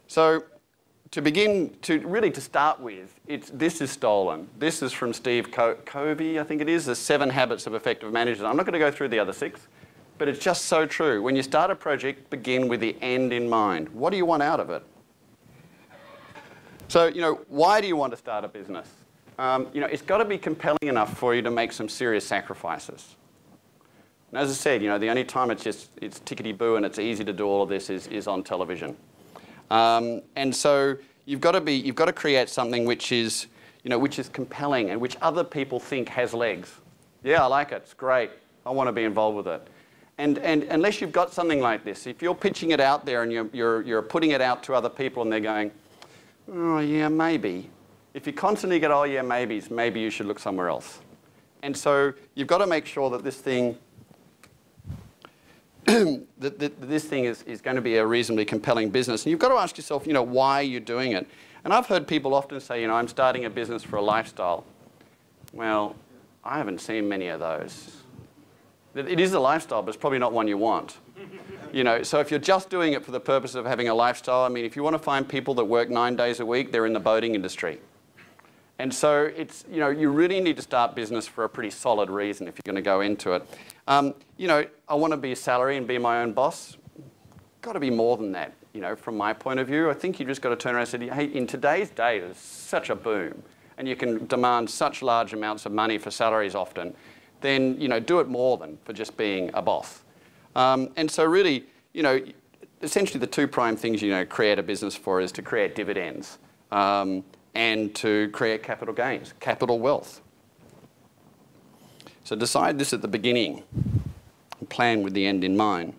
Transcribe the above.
So to start with, this is stolen. This is from Steve Covey, I think it is, the 7 Habits of Effective Managers. I'm not going to go through the other 6, but it's just so true. When you start a project, begin with the end in mind. What do you want out of it? So, why do you want to start a business? It's got to be compelling enough for you to make some serious sacrifices. And as I said, the only time it's tickety-boo and it's easy to do all of this is on television. And so you've got to create something which is compelling and which other people think has legs. Yeah, I like it. It's great. I want to be involved with it. And unless you've got something like this, if you're pitching it out there and you're putting it out to other people and they're going, oh yeah, maybe. If you constantly get, oh yeah, maybes, maybe you should look somewhere else. And so you've got to make sure that this thing this thing is going to be a reasonably compelling business. And you've got to ask yourself, why you're doing it. And I've heard people often say, I'm starting a business for a lifestyle. Well, I haven't seen many of those. It is a lifestyle, but it's probably not one you want. So if you're just doing it for the purpose of having a lifestyle, I mean, if you want to find people that work 9 days a week, they're in the boating industry. And so it's, you really need to start business for a pretty solid reason if you're going to go into it. I want to be a salary and be my own boss. Got to be more than that, from my point of view. I think you just got to turn around and say, hey, in today's day, there's such a boom, and you can demand such large amounts of money for salaries often, then, do it more than for just being a boss. And so really, essentially the 2 prime things create a business for is to create dividends and to create capital gains, capital wealth. So decide this at the beginning and plan with the end in mind.